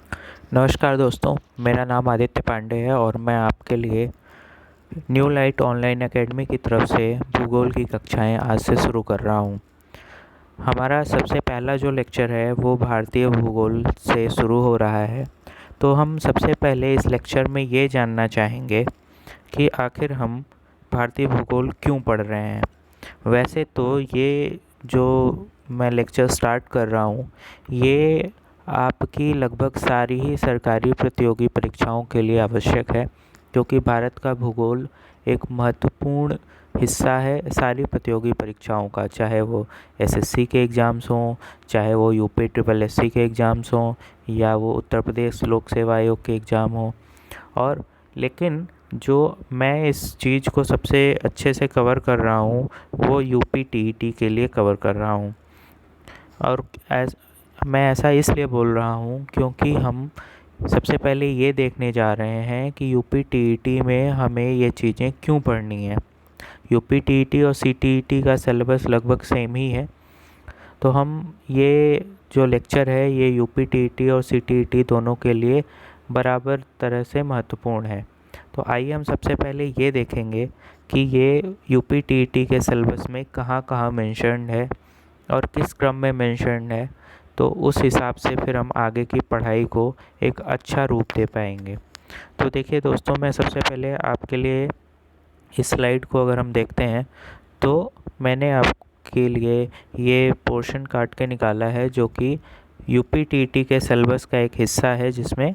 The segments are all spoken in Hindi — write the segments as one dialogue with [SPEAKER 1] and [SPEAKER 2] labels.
[SPEAKER 1] नमस्कार दोस्तों, मेरा नाम आदित्य पांडे है और मैं आपके लिए न्यू लाइट ऑनलाइन एकेडमी की तरफ से भूगोल की कक्षाएं आज से शुरू कर रहा हूं। हमारा सबसे पहला जो लेक्चर है वो भारतीय भूगोल से शुरू हो रहा है। तो हम सबसे पहले इस लेक्चर में ये जानना चाहेंगे कि आखिर हम भारतीय भूगोल क्यों पढ़ रहे हैं। वैसे तो ये जो मैं लेक्चर स्टार्ट कर रहा हूँ ये आपकी लगभग सारी ही सरकारी प्रतियोगी परीक्षाओं के लिए आवश्यक है, क्योंकि भारत का भूगोल एक महत्वपूर्ण हिस्सा है सारी प्रतियोगी परीक्षाओं का, चाहे वो एसएससी के एग्ज़ाम्स हों, चाहे वो यूपी ट्रिपल एससी के एग्ज़ाम्स हों, या वो उत्तर प्रदेश लोक सेवा आयोग के एग्ज़ाम हों। और लेकिन जो मैं इस चीज़ को सबसे अच्छे से कवर कर रहा हूँ वो यूपी टीईटी के लिए कवर कर रहा हूँ। और मैं ऐसा इसलिए बोल रहा हूँ क्योंकि हम सबसे पहले ये देखने जा रहे हैं कि यूपी टीईटी में हमें ये चीज़ें क्यों पढ़नी है। यूपी टीईटी और सीटीईटी का सिलेबस लगभग सेम ही है, तो हम ये जो लेक्चर है ये यूपी टीईटी और सीटीईटी दोनों के लिए बराबर तरह से महत्वपूर्ण है। तो आइए हम सबसे पहले ये देखेंगे कि ये यूपी टीईटी के सिलेबस में कहाँ कहाँ मेंशन्ड है और किस क्रम में मेंशन्ड है, तो उस हिसाब से फिर हम आगे की पढ़ाई को एक अच्छा रूप दे पाएंगे। तो देखिए दोस्तों, मैं सबसे पहले आपके लिए इस स्लाइड को अगर हम देखते हैं तो मैंने आपके लिए ये पोर्शन काट के निकाला है जो कि यूपी टीईटी के सिलेबस का एक हिस्सा है, जिसमें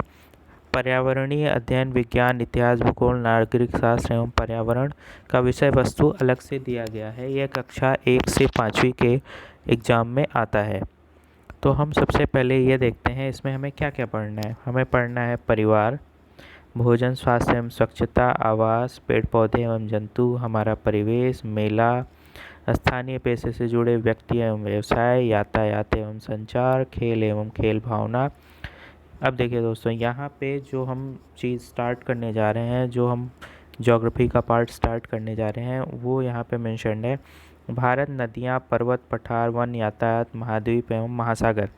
[SPEAKER 1] पर्यावरणीय अध्ययन, विज्ञान, इतिहास, भूगोल, नागरिक शास्त्र एवं पर्यावरण का विषय वस्तु अलग से दिया गया है। यह कक्षा 1 से 5वीं के एग्ज़ाम में आता है। तो हम सबसे पहले ये देखते हैं इसमें हमें क्या क्या पढ़ना है। हमें पढ़ना है परिवार, भोजन, स्वास्थ्य एवं स्वच्छता, आवास, पेड़ पौधे एवं जंतु, हमारा परिवेश, मेला, स्थानीय पेशे से जुड़े व्यक्ति एवं व्यवसाय, यातायात एवं संचार, खेल एवं खेल भावना। अब देखिए दोस्तों, यहाँ पे जो हम चीज़ स्टार्ट करने जा रहे हैं, जो हम ज्योग्राफी का पार्ट स्टार्ट करने जा रहे हैं, वो यहाँ पे मेंशन्ड है। भारत, नदियाँ, पर्वत, पठार, वन, यातायात, महाद्वीप एवं महासागर।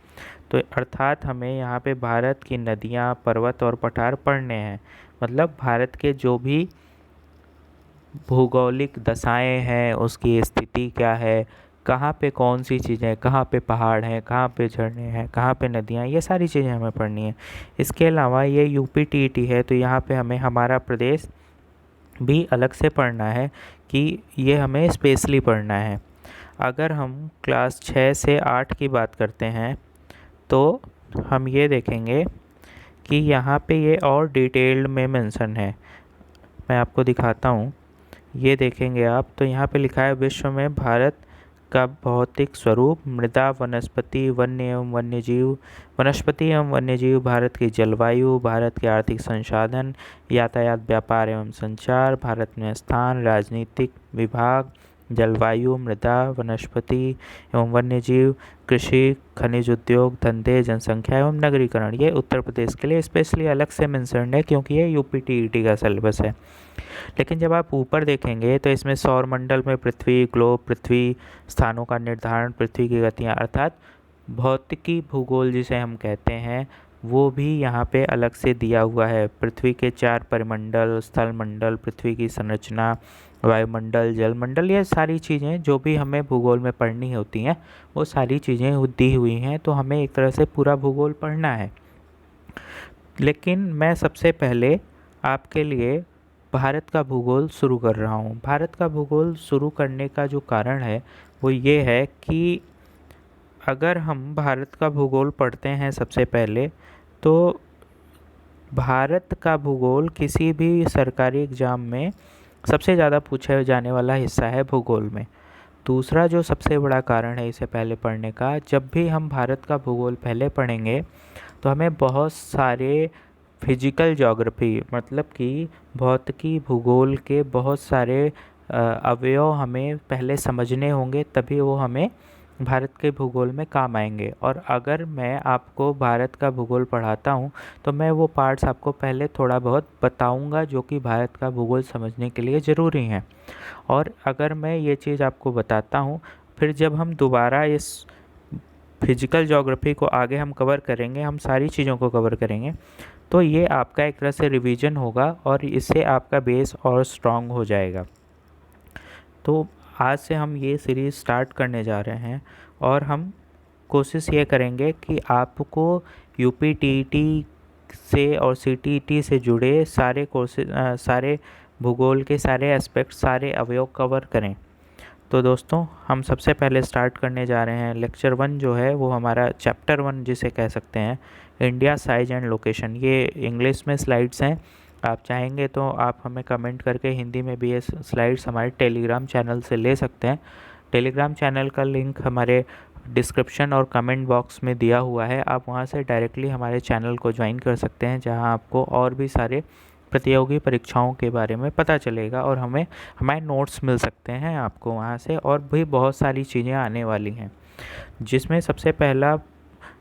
[SPEAKER 1] तो अर्थात हमें यहाँ पे भारत की नदियाँ, पर्वत और पठार पढ़ने हैं। मतलब भारत के जो भी भौगोलिक दशाएं हैं उसकी स्थिति क्या है, कहाँ पे कौन सी चीज़ें, कहाँ पे पहाड़ हैं, कहाँ पे झरने हैं, कहाँ पे नदियाँ, ये सारी चीज़ें हमें पढ़नी है। इसके अलावा ये यूपी टीईटी है, तो यहाँ पे हमें हमारा प्रदेश भी अलग से पढ़ना है कि ये हमें स्पेशली पढ़ना है। अगर हम क्लास 6 से 8 की बात करते हैं तो हम ये देखेंगे कि यहाँ पे ये और डिटेल्ड में मेंशन है। मैं आपको दिखाता हूँ, ये देखेंगे आप तो यहाँ पे लिखा है विश्व में भारत का भौतिक स्वरूप, मृदा, वनस्पति, वन्य एवं वन्यजीव, वनस्पति एवं वन्यजीव, भारत की जलवायु, भारत के आर्थिक संसाधन, यातायात, व्यापार एवं संचार, भारत में स्थान, राजनीतिक विभाग, जलवायु, मृदा, वनस्पति एवं वन्यजीव, कृषि, खनिज उद्योग, धंधे, जनसंख्या एवं नगरीकरण। ये उत्तर प्रदेश के लिए स्पेशली अलग से मेंशन्ड है क्योंकि ये यूपी टीईटी का सिलेबस है। लेकिन जब आप ऊपर देखेंगे तो इसमें सौर मंडल में पृथ्वी, ग्लोब, पृथ्वी स्थानों का निर्धारण, पृथ्वी की गतियाँ, अर्थात भौतिकी भूगोल जिसे हम कहते हैं, वो भी यहाँ पे अलग से दिया हुआ है। पृथ्वी के 4 परिमंडल, स्थल मंडल, पृथ्वी की संरचना, वायुमंडल, जलमंडल, ये सारी चीज़ें जो भी हमें भूगोल में पढ़नी होती हैं वो सारी चीज़ें दी हुई हैं। तो हमें एक तरह से पूरा भूगोल पढ़ना है। लेकिन मैं सबसे पहले आपके लिए भारत का भूगोल शुरू कर रहा हूँ। भारत का भूगोल शुरू करने का जो कारण है वो ये है कि अगर हम भारत का भूगोल पढ़ते हैं सबसे पहले, तो भारत का भूगोल किसी भी सरकारी एग्ज़ाम में सबसे ज़्यादा पूछा जाने वाला हिस्सा है भूगोल में। दूसरा जो सबसे बड़ा कारण है इसे पहले पढ़ने का, जब भी हम भारत का भूगोल पहले पढ़ेंगे तो हमें बहुत सारे फिजिकल ज्योग्राफी, मतलब कि भौतिकी भूगोल के बहुत सारे अवयव हमें पहले समझने होंगे, तभी वो हमें भारत के भूगोल में काम आएंगे। और अगर मैं आपको भारत का भूगोल पढ़ाता हूँ तो मैं वो पार्ट्स आपको पहले थोड़ा बहुत बताऊँगा जो कि भारत का भूगोल समझने के लिए ज़रूरी हैं। और अगर मैं ये चीज़ आपको बताता हूँ, फिर जब हम दोबारा इस फिजिकल ज्योग्राफी को आगे हम कवर करेंगे, हम सारी चीज़ों को कवर करेंगे। तो ये आपका एक तरह से रिवीजन होगा और इससे आपका बेस और स्ट्रॉन्ग हो जाएगा। तो आज से हम ये सीरीज़ स्टार्ट करने जा रहे हैं और हम कोशिश ये करेंगे कि आपको यूपीटीईटी से और सीटीईटी से जुड़े सारे कोर्सेज, सारे भूगोल के सारे एस्पेक्ट, सारे अवयव कवर करें। तो दोस्तों, हम सबसे पहले स्टार्ट करने जा रहे हैं लेक्चर 1 जो है वो हमारा चैप्टर 1 जिसे कह सकते हैं, इंडिया साइज एंड लोकेशन। ये इंग्लिश में स्लाइड्स हैं, आप चाहेंगे तो आप हमें कमेंट करके हिंदी में भी ये स्लाइड्स हमारे टेलीग्राम चैनल से ले सकते हैं। टेलीग्राम चैनल का लिंक हमारे डिस्क्रिप्शन और कमेंट बॉक्स में दिया हुआ है, आप वहां से डायरेक्टली हमारे चैनल को ज्वाइन कर सकते हैं, जहां आपको और भी सारे प्रतियोगी परीक्षाओं के बारे में पता चलेगा और हमें हमारे नोट्स मिल सकते हैं आपको वहां से, और भी बहुत सारी चीज़ें आने वाली हैं। जिसमें सबसे पहला,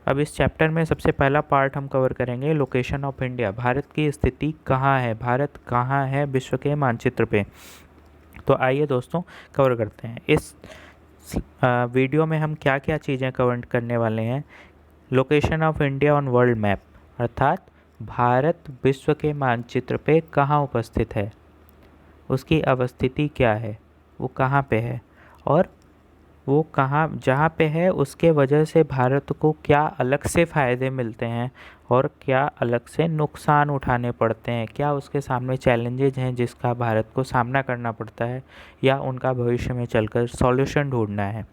[SPEAKER 1] अब इस चैप्टर में सबसे पहला पार्ट हम कवर करेंगे लोकेशन ऑफ इंडिया। भारत की स्थिति कहाँ है, भारत कहाँ है विश्व के मानचित्र पे। तो आइए दोस्तों कवर करते हैं। इस वीडियो में हम क्या क्या चीज़ें कवर करने वाले हैं। Location of India on world map, अर्थात भारत विश्व के मानचित्र पे कहाँ उपस्थित है, उसकी अवस्थिति क्या है, वो कहाँ पे है, और वो कहाँ जहाँ पे है उसके वजह से भारत को क्या अलग से फ़ायदे मिलते हैं और क्या अलग से नुकसान उठाने पड़ते हैं, क्या उसके सामने चैलेंजेज हैं जिसका भारत को सामना करना पड़ता है या उनका भविष्य में चलकर सॉल्यूशन ढूंढना है।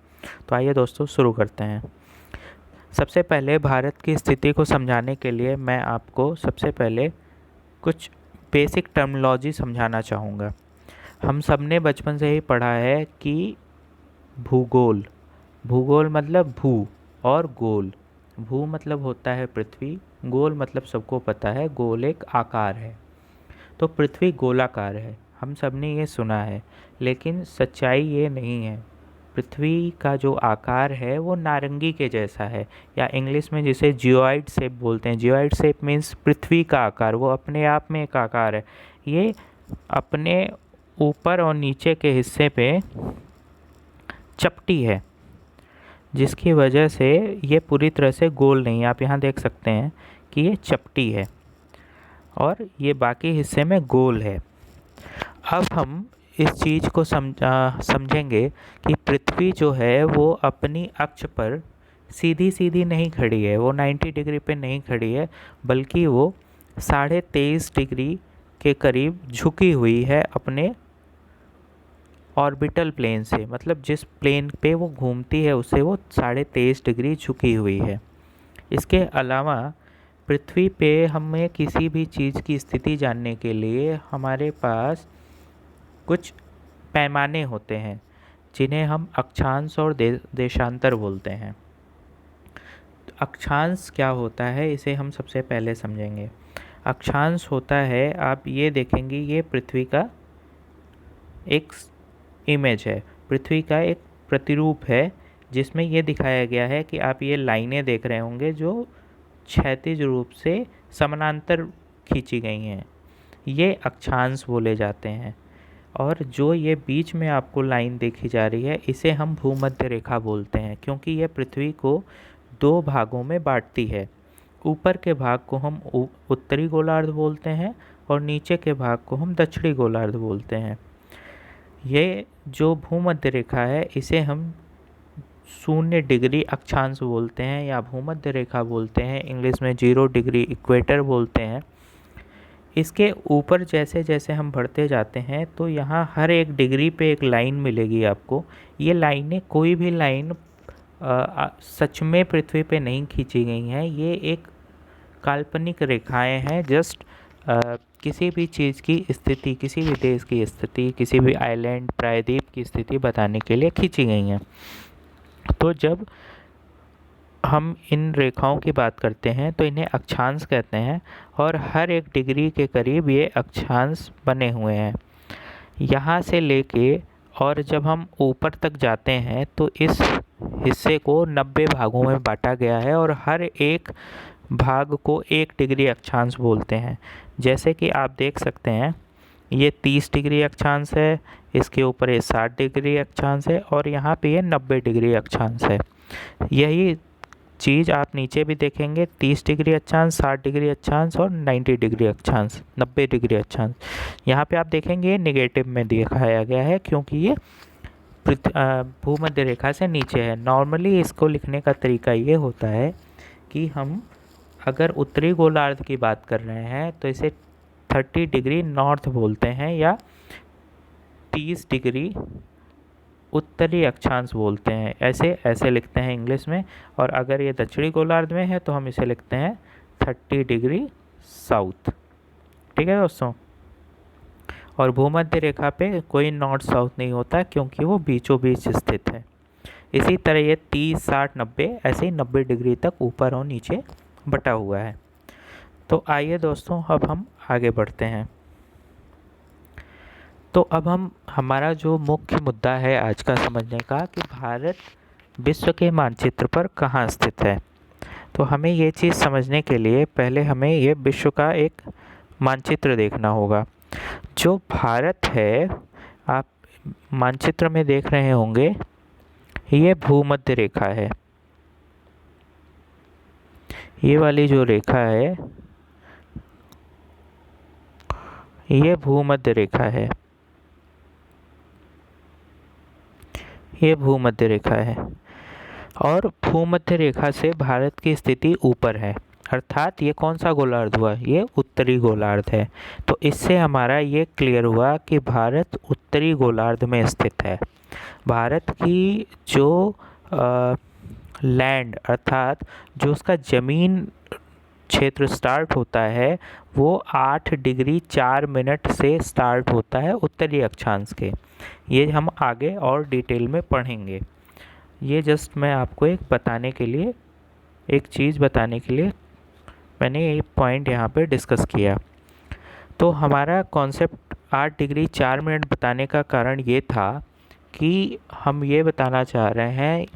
[SPEAKER 1] तो आइए दोस्तों शुरू करते हैं। सबसे पहले भारत की स्थिति को समझाने के लिए मैं आपको सबसे पहले कुछ बेसिक टर्मिनोलॉजी समझाना चाहूँगा। हम सब ने बचपन से ही पढ़ा है कि भूगोल, भूगोल मतलब भू और गोल। भू मतलब होता है पृथ्वी, गोल मतलब सबको पता है गोल एक आकार है। तो पृथ्वी गोलाकार है, हम सब ने ये सुना है, लेकिन सच्चाई ये नहीं है। पृथ्वी का जो आकार है वो नारंगी के जैसा है, या इंग्लिश में जिसे जियोइड शेप बोलते हैं। जियोइड शेप मीन्स पृथ्वी का आकार, वो अपने आप में एक आकार है। ये अपने ऊपर और नीचे के हिस्से पे चपटी है, जिसकी वजह से ये पूरी तरह से गोल नहीं है। आप यहाँ देख सकते हैं कि ये चपटी है और ये बाकी हिस्से में गोल है। अब हम इस चीज़ को समझेंगे कि पृथ्वी जो है वो अपनी अक्ष पर सीधी सीधी नहीं खड़ी है, वो 90 डिग्री पे नहीं खड़ी है, बल्कि वो 23.5 डिग्री के करीब झुकी हुई है अपने ऑर्बिटल प्लेन से। मतलब जिस प्लेन पे वो घूमती है उससे वो 23.5 डिग्री झुकी हुई है। इसके अलावा पृथ्वी पे हमें किसी भी चीज़ की स्थिति जानने के लिए हमारे पास कुछ पैमाने होते हैं, जिन्हें हम अक्षांश और देशांतर बोलते हैं। अक्षांश क्या होता है इसे हम सबसे पहले समझेंगे। अक्षांश होता है, आप ये देखेंगे, ये पृथ्वी का एक इमेज है, पृथ्वी का एक प्रतिरूप है, जिसमें ये दिखाया गया है कि आप ये लाइनें देख रहे होंगे जो क्षैतिज रूप से समानांतर खींची गई हैं, ये अक्षांश बोले जाते हैं। और जो ये बीच में आपको लाइन देखी जा रही है इसे हम भूमध्य रेखा बोलते हैं, क्योंकि ये पृथ्वी को 2 भागों में बांटती है। ऊपर के भाग को हम उत्तरी गोलार्ध बोलते हैं और नीचे के भाग को हम दक्षिणी गोलार्ध बोलते हैं। ये जो भूमध्य रेखा है इसे हम 0 डिग्री अक्षांश बोलते हैं या भूमध्य रेखा बोलते हैं, इंग्लिश में 0 डिग्री इक्वेटर बोलते हैं। इसके ऊपर जैसे जैसे हम बढ़ते जाते हैं तो यहाँ हर एक डिग्री पे एक लाइन मिलेगी आपको। ये लाइनें कोई भी लाइन सच में पृथ्वी पे नहीं खींची गई हैं, ये एक काल्पनिक रेखाएं हैं, जस्ट किसी भी चीज़ की स्थिति, किसी भी देश की स्थिति, किसी भी आइलैंड प्रायद्वीप की स्थिति बताने के लिए खींची गई हैं। तो जब हम इन रेखाओं की बात करते हैं तो इन्हें अक्षांश कहते हैं और हर एक डिग्री के करीब ये अक्षांश बने हुए हैं। यहाँ से लेके और जब हम ऊपर तक जाते हैं तो इस हिस्से को 90 भागों में बांटा गया है और हर एक भाग को 1 डिग्री अक्षांश बोलते हैं। जैसे कि आप देख सकते हैं ये 30 डिग्री अक्षांश है, इसके ऊपर ये 60 डिग्री अक्षांश है और यहाँ पे ये 90 डिग्री अक्षांश है। यही चीज़ आप नीचे भी देखेंगे 30 डिग्री अक्षांश, 60 डिग्री अक्षांश और 90 डिग्री अक्षांश, 90 डिग्री अक्षांश। यहाँ पे आप देखेंगे नेगेटिव में दिखाया गया है क्योंकि ये भूमध्य रेखा से नीचे है। नॉर्मली इसको लिखने का तरीका ये होता है कि हम अगर उत्तरी गोलार्ध की बात कर रहे हैं तो इसे 30 डिग्री नॉर्थ बोलते हैं या 30 डिग्री उत्तरी अक्षांश बोलते हैं, ऐसे लिखते हैं इंग्लिश में। और अगर ये दक्षिणी गोलार्ध में है तो हम इसे लिखते हैं 30 डिग्री साउथ। ठीक है दोस्तों। और भूमध्य रेखा पे कोई नॉर्थ साउथ नहीं होता क्योंकि वो बीचों बीच स्थित है। इसी तरह ये 30, 60, 90 ऐसे ही 90 डिग्री तक ऊपर और नीचे बटा हुआ है। तो आइए दोस्तों अब हम आगे बढ़ते हैं। तो अब हमारा जो मुख्य मुद्दा है आज का समझने का कि भारत विश्व के मानचित्र पर कहाँ स्थित है। तो हमें ये चीज़ समझने के लिए पहले हमें ये विश्व का एक मानचित्र देखना होगा। जो भारत है, आप मानचित्र में देख रहे होंगे, ये भूमध्य रेखा है। ये वाली जो रेखा है ये भूमध्य रेखा है, ये भूमध्य रेखा है। और भूमध्य रेखा से भारत की स्थिति ऊपर है, अर्थात ये कौन सा गोलार्ध हुआ, ये उत्तरी गोलार्ध है। तो इससे हमारा ये क्लियर हुआ कि भारत उत्तरी गोलार्ध में स्थित है। भारत की जो लैंड अर्थात जो उसका ज़मीन क्षेत्र स्टार्ट होता है वो 8 डिग्री 4 मिनट से स्टार्ट होता है उत्तरी अक्षांश के। ये हम आगे और डिटेल में पढ़ेंगे। ये जस्ट मैं आपको एक चीज़ बताने के लिए मैंने ये पॉइंट यहाँ पे डिस्कस किया। तो हमारा कॉन्सेप्ट 8 डिग्री 4 मिनट बताने का कारण ये था कि हम ये बताना चाह रहे हैं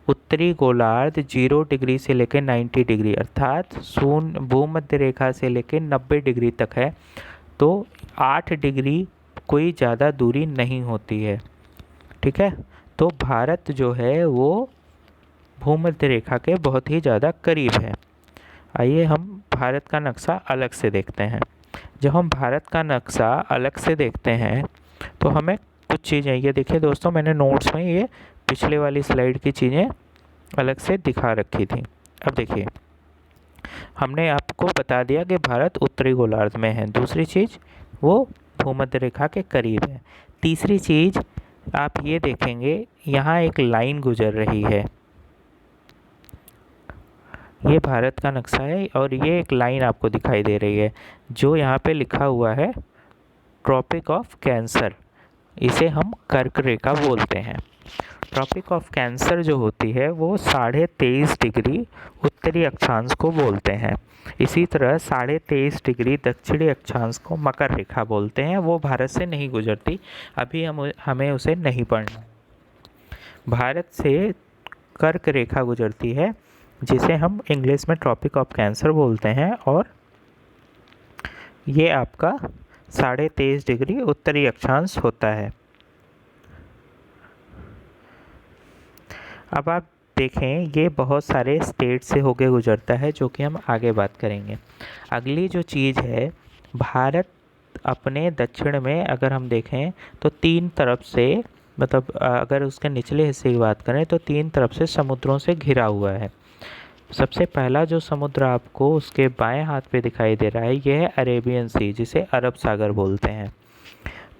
[SPEAKER 1] उत्तरी गोलार्ध 0 डिग्री से लेकर 90 डिग्री अर्थात भूमध्य रेखा से लेकर 90 डिग्री तक है। तो 8 डिग्री कोई ज़्यादा दूरी नहीं होती है। ठीक है। तो भारत जो है वो भूमध्य रेखा के बहुत ही ज़्यादा करीब है। आइए हम भारत का नक्शा अलग से देखते हैं। जब हम भारत का नक्शा अलग से देखते हैं तो हमें कुछ चीज़ें, ये देखिए दोस्तों, मैंने नोट्स में ये पिछले वाली स्लाइड की चीज़ें अलग से दिखा रखी थी। अब देखिए, हमने आपको बता दिया कि भारत उत्तरी गोलार्ध में है। दूसरी चीज़, वो भूमध्य रेखा के करीब है। तीसरी चीज़ आप ये देखेंगे, यहाँ एक लाइन गुजर रही है। ये भारत का नक्शा है और ये एक लाइन आपको दिखाई दे रही है जो यहाँ पे लिखा हुआ है ट्रॉपिक ऑफ कैंसर। इसे हम कर्क रेखा बोलते हैं। ट्रॉपिक ऑफ कैंसर जो होती है वो 23.5 डिग्री उत्तरी अक्षांश को बोलते हैं। इसी तरह 23.5 डिग्री दक्षिणी अक्षांश को मकर रेखा बोलते हैं। वो भारत से नहीं गुजरती, अभी हमें उसे नहीं पढ़ना। भारत से कर्क रेखा गुजरती है जिसे हम इंग्लिश में ट्रॉपिक ऑफ कैंसर बोलते हैं, और ये आपका 23.5 डिग्री उत्तरी अक्षांश होता है। अब आप देखें, ये बहुत सारे स्टेट से होके गुजरता है जो कि हम आगे बात करेंगे। अगली जो चीज़ है, भारत अपने दक्षिण में अगर हम देखें तो 3 तरफ से, मतलब अगर उसके निचले हिस्से की बात करें तो 3 तरफ से समुद्रों से घिरा हुआ है। सबसे पहला जो समुद्र आपको उसके बाएं हाथ पे दिखाई दे रहा है यह है अरेबियन सी, जिसे अरब सागर बोलते हैं।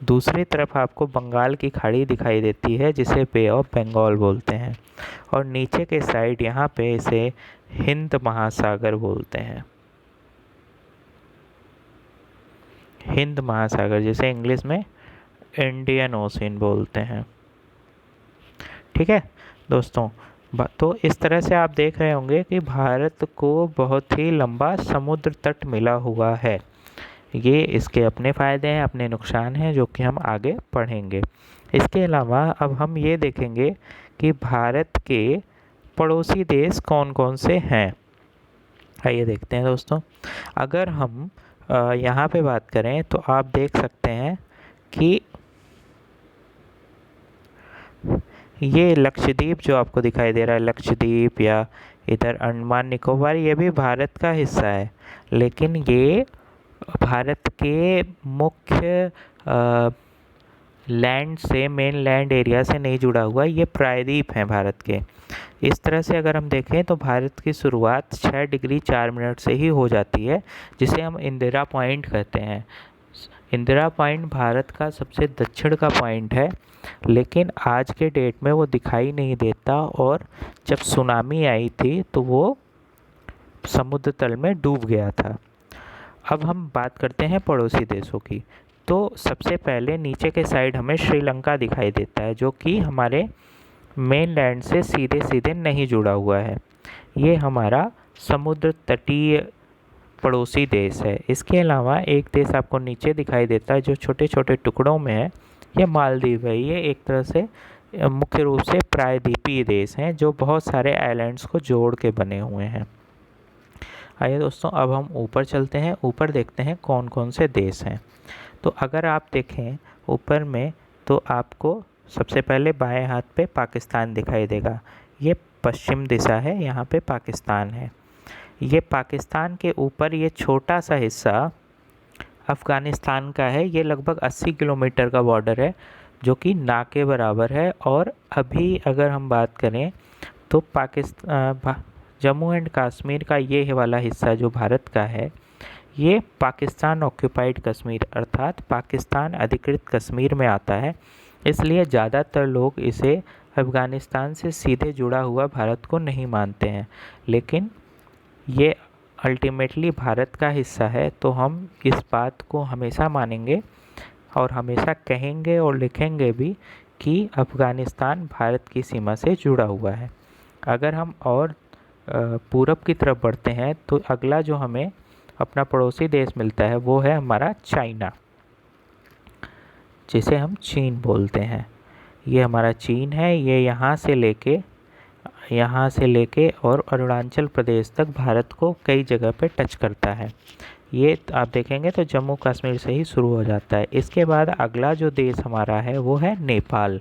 [SPEAKER 1] दूसरी तरफ आपको बंगाल की खाड़ी दिखाई देती है जिसे बे ऑफ बंगाल बोलते हैं, और नीचे के साइड यहाँ पे इसे हिंद महासागर बोलते हैं। हिंद महासागर, जिसे इंग्लिश में इंडियन ओशन बोलते हैं। ठीक है दोस्तों, तो इस तरह से आप देख रहे होंगे कि भारत को बहुत ही लंबा समुद्र तट मिला हुआ है। ये इसके अपने फ़ायदे हैं, अपने नुकसान हैं, जो कि हम आगे पढ़ेंगे। इसके अलावा अब हम ये देखेंगे कि भारत के पड़ोसी देश कौन कौन से हैं। आइए देखते हैं दोस्तों। अगर हम यहाँ पे बात करें तो आप देख सकते हैं कि ये लक्षद्वीप जो आपको दिखाई दे रहा है, लक्षद्वीप या इधर अंडमान निकोबार ये भी भारत का हिस्सा है, लेकिन ये भारत के मुख्य लैंड से, मेन लैंड एरिया से नहीं जुड़ा हुआ, ये प्रायद्वीप हैं भारत के। इस तरह से अगर हम देखें तो भारत की शुरुआत 6 डिग्री 4 मिनट से ही हो जाती है, जिसे हम इंदिरा पॉइंट कहते हैं। इंदिरा पॉइंट भारत का सबसे दक्षिण का पॉइंट है, लेकिन आज के डेट में वो दिखाई नहीं देता, और जब सुनामी आई थी तो वो समुद्र तल में डूब गया था। अब हम बात करते हैं पड़ोसी देशों की। तो सबसे पहले नीचे के साइड हमें श्रीलंका दिखाई देता है, जो कि हमारे मेन लैंड से सीधे सीधे नहीं जुड़ा हुआ है। ये हमारा समुद्र तटीय पड़ोसी देश है। इसके अलावा एक देश आपको नीचे दिखाई देता है जो छोटे छोटे टुकड़ों में है, ये मालदीव है। ये एक तरह से मुख्य रूप से प्रायद्वीपीय देश हैं जो बहुत सारे आइलैंड्स को जोड़ के बने हुए हैं। आइए दोस्तों, अब हम ऊपर चलते हैं, ऊपर देखते हैं कौन कौन से देश हैं। तो अगर आप देखें ऊपर में तो आपको सबसे पहले बाएं हाथ पे पाकिस्तान दिखाई देगा। ये पश्चिम दिशा है, यहाँ पे पाकिस्तान है। ये पाकिस्तान के ऊपर ये छोटा सा हिस्सा अफ़गानिस्तान का है। ये लगभग 80 किलोमीटर का बॉर्डर है, जो कि ना के बराबर है। और अभी अगर हम बात करें तो पाकिस्तान, जम्मू एंड कश्मीर का ये वाला हिस्सा जो भारत का है, ये पाकिस्तान ऑक्यूपाइड कश्मीर अर्थात पाकिस्तान अधिकृत कश्मीर में आता है। इसलिए ज़्यादातर लोग इसे अफ़गानिस्तान से सीधे जुड़ा हुआ भारत को नहीं मानते हैं, लेकिन ये अल्टीमेटली भारत का हिस्सा है। तो हम इस बात को हमेशा मानेंगे और हमेशा कहेंगे और लिखेंगे भी कि अफ़गानिस्तान भारत की सीमा से जुड़ा हुआ है। अगर हम और पूरब की तरफ बढ़ते हैं तो अगला जो हमें अपना पड़ोसी देश मिलता है वो है हमारा चाइना, जिसे हम चीन बोलते हैं। ये हमारा चीन है। ये यहाँ से लेके और अरुणाचल प्रदेश तक भारत को कई जगह पे टच करता है। ये आप देखेंगे तो जम्मू कश्मीर से ही शुरू हो जाता है। इसके बाद अगला जो देश हमारा है वो है नेपाल।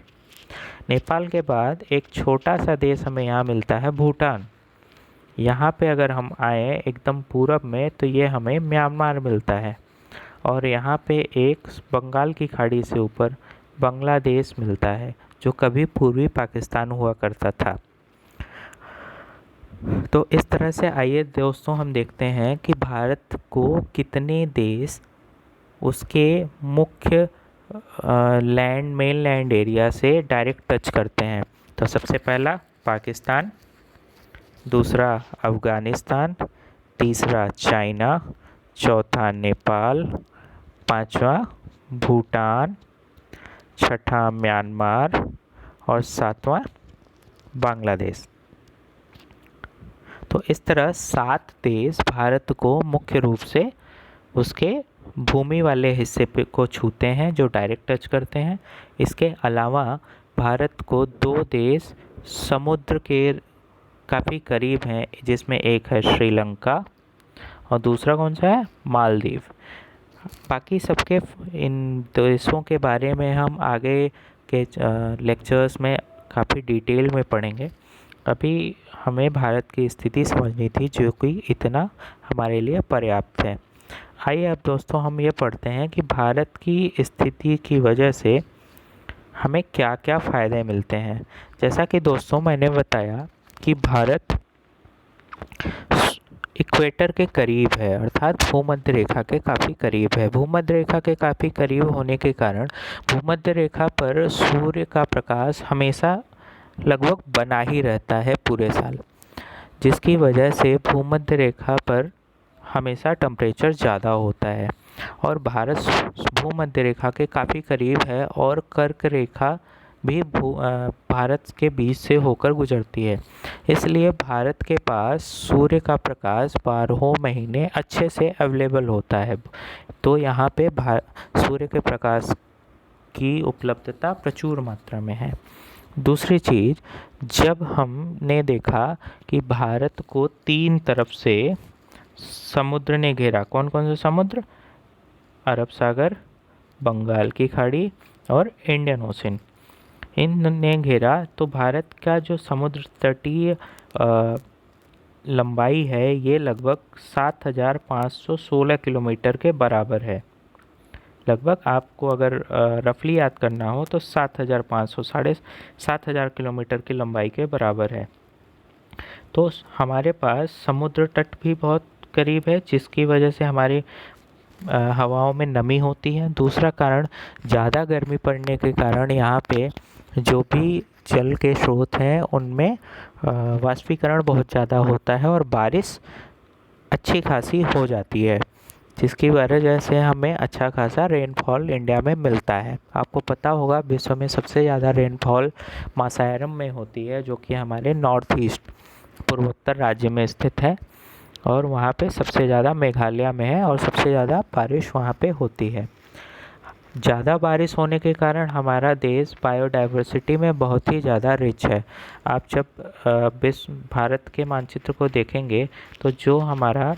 [SPEAKER 1] नेपाल के बाद एक छोटा सा देश हमें यहाँ मिलता है भूटान। यहाँ पे अगर हम आए एकदम पूरब में तो ये हमें म्यांमार मिलता है। और यहाँ पे एक बंगाल की खाड़ी से ऊपर बांग्लादेश मिलता है, जो कभी पूर्वी पाकिस्तान हुआ करता था। तो इस तरह से आइए दोस्तों हम देखते हैं कि भारत को कितने देश उसके मुख्य मेन लैंड एरिया से डायरेक्ट टच करते हैं। तो सबसे पहला पाकिस्तान, दूसरा अफ़गानिस्तान, तीसरा चाइना, चौथा नेपाल, पांचवा भूटान, छठा म्यांमार और सातवां बांग्लादेश। तो इस तरह 7 देश भारत को मुख्य रूप से उसके भूमि वाले हिस्से पे को छूते हैं, जो डायरेक्ट टच करते हैं। इसके अलावा भारत को 2 देश समुद्र के काफ़ी करीब हैं, जिसमें एक है श्रीलंका और दूसरा कौन सा है, मालदीव। बाकी सबके इन देशों के बारे में हम आगे के लेक्चर्स में काफ़ी डिटेल में पढ़ेंगे। अभी हमें भारत की स्थिति समझनी थी, जो कि इतना हमारे लिए पर्याप्त है। आइए अब दोस्तों हम ये पढ़ते हैं कि भारत की स्थिति की वजह से हमें क्या क्या फ़ायदे मिलते हैं। जैसा कि दोस्तों मैंने बताया कि भारत इक्वेटर के करीब है, अर्थात भूमध्य रेखा के काफ़ी करीब है। भूमध्य रेखा के काफ़ी करीब होने के कारण भूमध्य रेखा पर सूर्य का प्रकाश हमेशा लगभग बना ही रहता है पूरे साल, जिसकी वजह से भूमध्य रेखा पर हमेशा टेम्परेचर ज़्यादा होता है। और भारत भूमध्य रेखा के काफ़ी करीब है और कर्क रेखा भी भारत के बीच से होकर गुजरती है। इसलिए भारत के पास सूर्य का प्रकाश 12 महीने अच्छे से अवेलेबल होता है। तो यहाँ पे सूर्य के प्रकाश की उपलब्धता प्रचुर मात्रा में है। दूसरी चीज़, जब हमने देखा कि भारत को 3 तरफ से समुद्र ने घेरा, कौन कौन से समुद्र, अरब सागर, बंगाल की खाड़ी और इंडियन ओशन, इनने घेरा, तो भारत का जो समुद्र तटीय लंबाई है ये लगभग 7,516 किलोमीटर के बराबर है। लगभग आपको अगर रफली याद करना हो तो 7,500 साढ़े 7,000 किलोमीटर की लंबाई के बराबर है। तो हमारे पास समुद्र तट भी बहुत करीब है, जिसकी वजह से हमारी हवाओं में नमी होती है। दूसरा कारण, ज़्यादा गर्मी पड़ने के कारण यहाँ पे जो भी जल के स्रोत हैं उनमें वाष्पीकरण बहुत ज़्यादा होता है और बारिश अच्छी खासी हो जाती है, जिसकी वजह से हमें अच्छा खासा रेनफॉल इंडिया में मिलता है। आपको पता होगा विश्व में सबसे ज़्यादा रेनफॉल मासायरम में होती है, जो कि हमारे नॉर्थ ईस्ट पूर्वोत्तर राज्य में स्थित है, और वहाँ पे सबसे ज़्यादा मेघालय में है और सबसे ज़्यादा बारिश वहाँ पे होती है। ज़्यादा बारिश होने के कारण हमारा देश बायोडाइवर्सिटी में बहुत ही ज़्यादा रिच है। आप जब विश्व भारत के मानचित्र को देखेंगे तो जो हमारा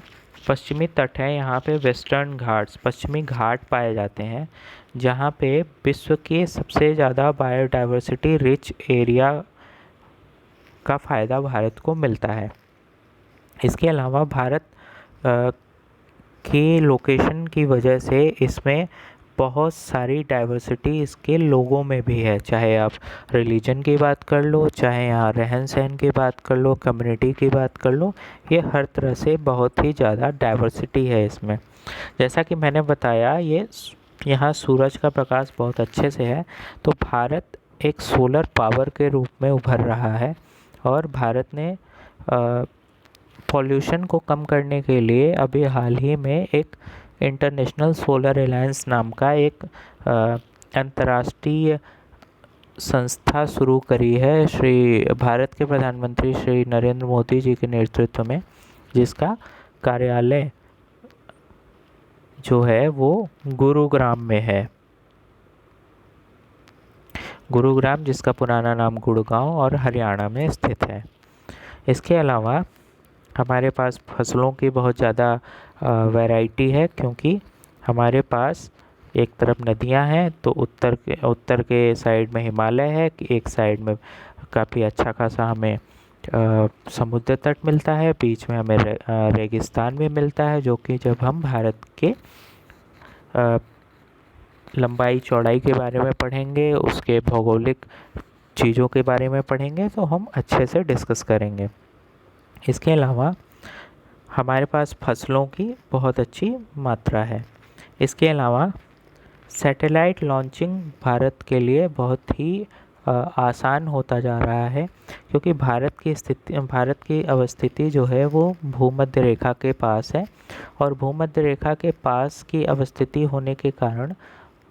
[SPEAKER 1] पश्चिमी तट है, यहाँ पे वेस्टर्न घाट्स पश्चिमी घाट पाए जाते हैं, जहाँ पे विश्व के सबसे ज़्यादा बायोडाइवर्सिटी रिच एरिया का फ़ायदा भारत को मिलता है। इसके अलावा भारत की लोकेशन की वजह से इसमें बहुत सारी डाइवर्सिटी इसके लोगों में भी है। चाहे आप रिलीजन की बात कर लो, चाहे यहाँ रहन सहन की बात कर लो, कम्युनिटी की बात कर लो, ये हर तरह से बहुत ही ज़्यादा डाइवर्सिटी है इसमें। जैसा कि मैंने बताया, ये यहाँ सूरज का प्रकाश बहुत अच्छे से है, तो भारत एक सोलर पावर के रूप में उभर रहा है। और भारत ने पॉल्यूशन को कम करने के लिए अभी हाल ही में एक इंटरनेशनल सोलर अलायंस नाम का एक अंतर्राष्ट्रीय संस्था शुरू करी है भारत के प्रधानमंत्री श्री नरेंद्र मोदी जी के नेतृत्व में, जिसका कार्यालय जो है वो गुरुग्राम में है। गुरुग्राम, जिसका पुराना नाम गुड़गांव और हरियाणा में स्थित है। इसके अलावा हमारे पास फसलों की बहुत ज़्यादा वैरायटी है, क्योंकि हमारे पास एक तरफ नदियां हैं, तो उत्तर के साइड में हिमालय है, एक साइड में काफ़ी अच्छा खासा हमें समुद्र तट मिलता है, बीच में हमें रेगिस्तान भी मिलता है, जो कि जब हम भारत के लंबाई चौड़ाई के बारे में पढ़ेंगे, उसके भौगोलिक चीज़ों के बारे में पढ़ेंगे, तो हम अच्छे से डिस्कस करेंगे। इसके अलावा हमारे पास फसलों की बहुत अच्छी मात्रा है। इसके अलावा सैटेलाइट लॉन्चिंग भारत के लिए बहुत ही आसान होता जा रहा है, क्योंकि भारत की अवस्थिति जो है वो भूमध्य रेखा के पास है, और भूमध्य रेखा के पास की अवस्थिति होने के कारण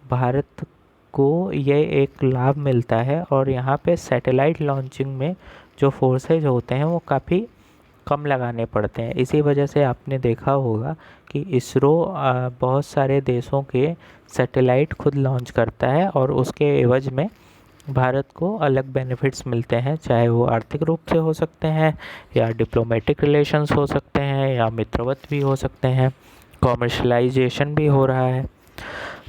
[SPEAKER 1] भारत को ये एक लाभ मिलता है। और यहाँ पे सैटेलाइट लॉन्चिंग में जो फोर्सेज होते हैं वो काफ़ी कम लगाने पड़ते हैं। इसी वजह से आपने देखा होगा कि इसरो बहुत सारे देशों के सैटेलाइट खुद लॉन्च करता है, और उसके एवज में भारत को अलग बेनिफिट्स मिलते हैं, चाहे वो आर्थिक रूप से हो सकते हैं, या डिप्लोमेटिक रिलेशंस हो सकते हैं, या मित्रवत भी हो सकते हैं, कॉमर्शलाइजेशन भी हो रहा है।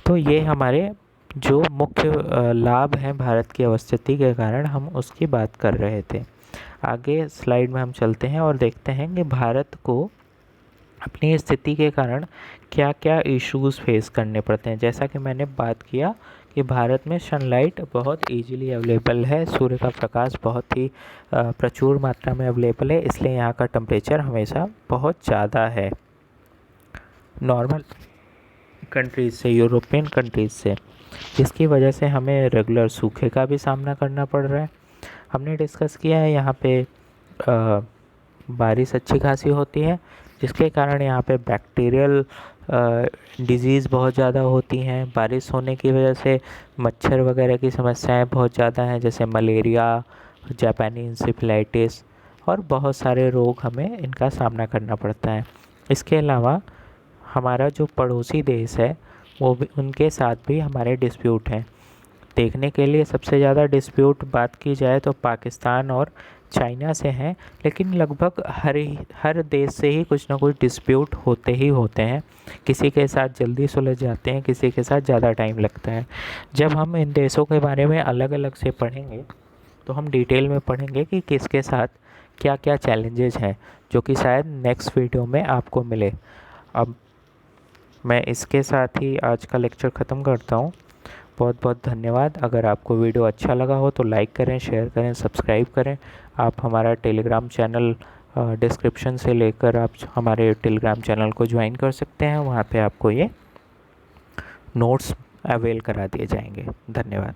[SPEAKER 1] तो ये हमारे जो मुख्य लाभ हैं भारत की अवस्थिति के कारण, हम उसकी बात कर रहे थे। आगे स्लाइड में हम चलते हैं और देखते हैं कि भारत को अपनी स्थिति के कारण क्या क्या इश्यूज़ फेस करने पड़ते हैं। जैसा कि मैंने बात किया कि भारत में सनलाइट बहुत इजीली अवेलेबल है, सूर्य का प्रकाश बहुत ही प्रचुर मात्रा में अवेलेबल है, इसलिए यहाँ का टेम्परेचर हमेशा बहुत ज़्यादा है नॉर्मल कंट्रीज़ से, यूरोपियन कंट्रीज़ से, जिसकी वजह से हमें रेगुलर सूखे का भी सामना करना पड़ रहा है। हमने डिस्कस किया है यहाँ पे बारिश अच्छी खासी होती है, जिसके कारण यहाँ पे बैक्टीरियल डिजीज़ बहुत ज़्यादा होती हैं। बारिश होने की वजह से मच्छर वगैरह की समस्याएं बहुत ज़्यादा हैं, जैसे मलेरिया, जापानी इंसेफेलाइटिस, और बहुत सारे रोग हमें इनका सामना करना पड़ता है। इसके अलावा हमारा जो पड़ोसी देश है वो भी, उनके साथ भी हमारे डिस्प्यूट हैं। देखने के लिए सबसे ज़्यादा डिस्प्यूट बात की जाए तो पाकिस्तान और चाइना से हैं, लेकिन लगभग हर देश से ही कुछ ना कुछ डिस्प्यूट होते ही होते हैं। किसी के साथ जल्दी सुलझ जाते हैं, किसी के साथ ज़्यादा टाइम लगता है। जब हम इन देशों के बारे में अलग अलग से पढ़ेंगे तो हम डिटेल में पढ़ेंगे कि किसके साथ क्या क्या चैलेंजेस हैं, जो कि शायद नेक्स्ट वीडियो में आपको मिले। अब मैं इसके साथ ही आज का लेक्चर ख़त्म करता हूँ। बहुत बहुत धन्यवाद। अगर आपको वीडियो अच्छा लगा हो तो लाइक करें, शेयर करें, सब्सक्राइब करें। आप हमारा टेलीग्राम चैनल डिस्क्रिप्शन से लेकर आप हमारे टेलीग्राम चैनल को ज्वाइन कर सकते हैं। वहाँ पे आपको ये नोट्स अवेल करा दिए जाएंगे। धन्यवाद।